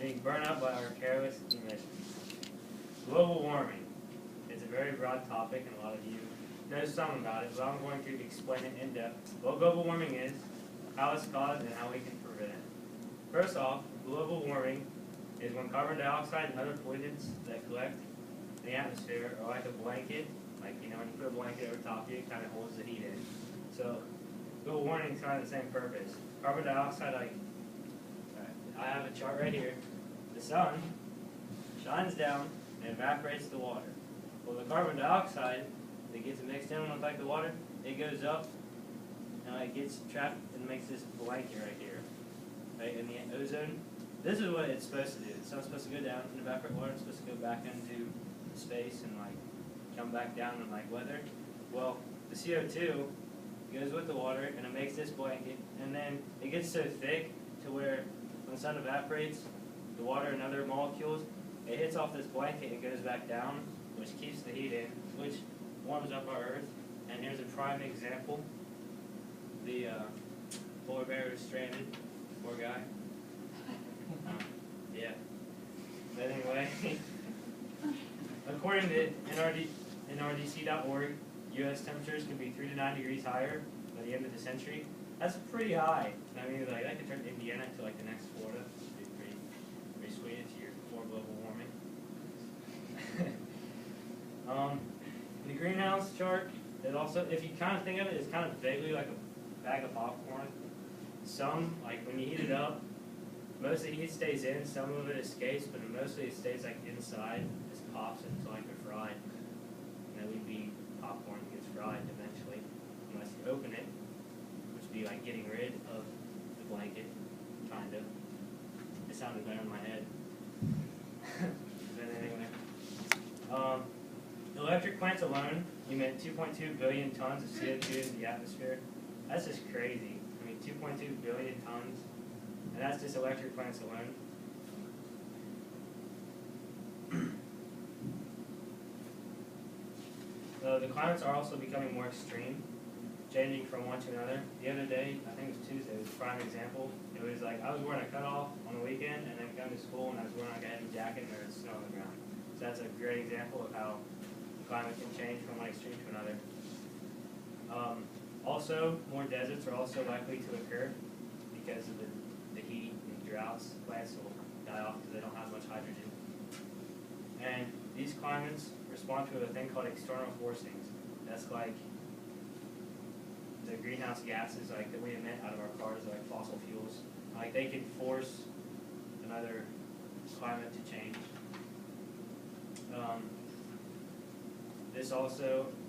being burned up by our careless emissions. Global warming. It's a very broad topic and a lot of you know some about it, but I'm going to explain it in depth. What global warming is, how it's caused, and how we can prevent it. First off, global warming is when carbon dioxide and other pollutants that collect in the atmosphere are like a blanket, like when you put a blanket over top of you, it kind of holds the heat in. So global warming is kind of the same purpose. Carbon dioxide, I have a chart right here. The sun shines down and evaporates the water. Well, the carbon dioxide that gets mixed in with the water, it goes up and it gets trapped and makes this blanket right here. Right, in the ozone. This is what it's supposed to do. The sun's supposed to go down and evaporate water. It's supposed to go back into space and come back down in weather. Well, the CO2 goes with the water and it makes this blanket, and then it gets so thick to where when the sun evaporates, the water and other molecules, it hits off this blanket and goes back down, which keeps the heat in, which warms up our Earth. And here's a prime example. The polar bear is stranded. Poor guy. Yeah. But anyway, according to NRDC.org, U.S. temperatures can be 3 to 9 degrees higher by the end of the century. That's pretty high. I mean, that could turn Indiana to the next Florida. It'd be pretty sweet if you're for global warming. The greenhouse chart is also, if you kind of think of it, it's kind of vaguely like a bag of popcorn. Some, when you heat it up, most of the heat stays in, some of it escapes, but mostly it stays inside, just pops into a fried. And that would be popcorn that gets fried eventually, unless you open it, which would be getting rid of the blanket, kind of. It sounded better in my head. But anyway. Electric plants alone emit 2.2 billion tons of CO2 into the atmosphere. That's just crazy. 2.2 billion tons, and that's just electric plants alone. The climates are also becoming more extreme, changing from one to another. The other day, I think it was Tuesday, was a prime example. It was I was wearing a cutoff on the weekend, and then going to school, and I was wearing a heavy jacket, and there was snow on the ground. So that's a great example of how the climate can change from one extreme to another. Also, more deserts are also likely to occur because of the heat and droughts. Plants will die off because they don't have much hydrogen. And these climates respond to a thing called external forcings. That's the greenhouse gases that we emit out of our cars, fossil fuels. They can force another climate to change.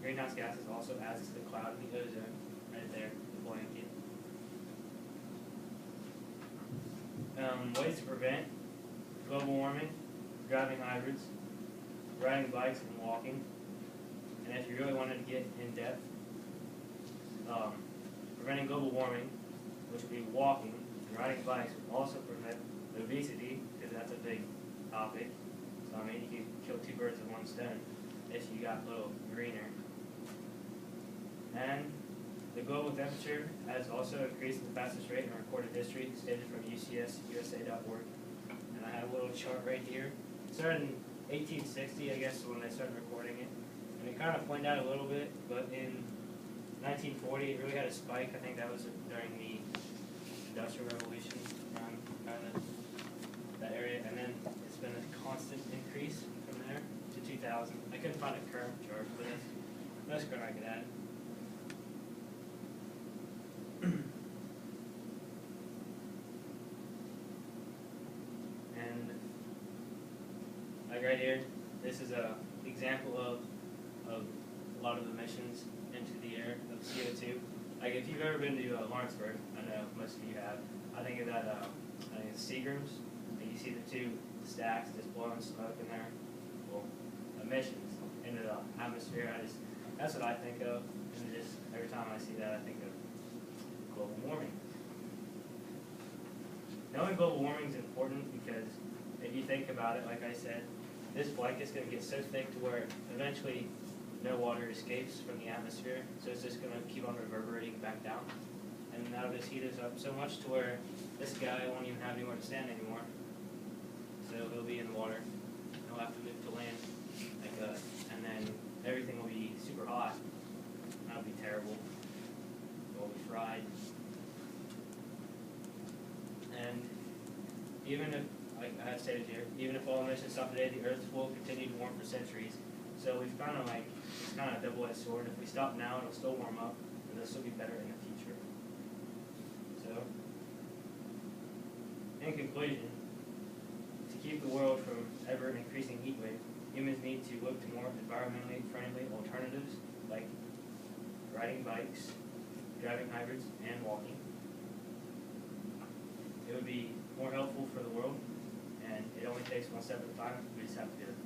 Greenhouse gases also adds to the cloud in the ozone, right there, the blanket. Ways to prevent global warming: driving hybrids, riding bikes, and walking. And if you really wanted to get in depth, preventing global warming, which would be walking and riding bikes, would also prevent obesity, because that's a big topic. So you can kill 2 birds with 1 stone if you got a little greener. And the global temperature has also increased at the fastest rate in recorded history, stated from UCSUSA.org. And I have a little chart right here. It started in 1860, I guess, when they started recording it. And it kind of flamed out a little bit, but in 1940, it really had a spike. I think that was during the Industrial Revolution, around kind of that area. And then it's been a constant increase from there to 2000. I couldn't find a current chart for this. That's good I could add. And right here, this is an example of a lot of emissions into the air of CO2. If you've ever been to Lawrenceburg, I know most of you have. I think of that. I think it's Seagrams. And you see the 2 stacks just blowing smoke in there. Well, emissions into the atmosphere. That's what I think of. And just every time I see that, I think of global warming. Knowing global warming is important because if you think about it, like I said, this blanket's going to get so thick to where eventually no water escapes from the atmosphere, so it's just going to keep on reverberating back down. And now this heat is up so much to where this guy won't even have anywhere to stand anymore. so he'll be in the water. He'll have to move to land, and then everything will be super hot. That'll be terrible. We'll be fried. And even if, like I had stated here, even if all emissions stop today, the Earth will continue to warm for centuries. So we've kind of like, it's kind of a double-edged sword. If we stop now, it'll still warm up, and this will be better in the future. So, in conclusion, to keep the world from ever increasing heat wave, humans need to look to more environmentally friendly alternatives like riding bikes, driving hybrids, and walking. It would be more helpful for the world, and it only takes one step at a time. We just have to do it.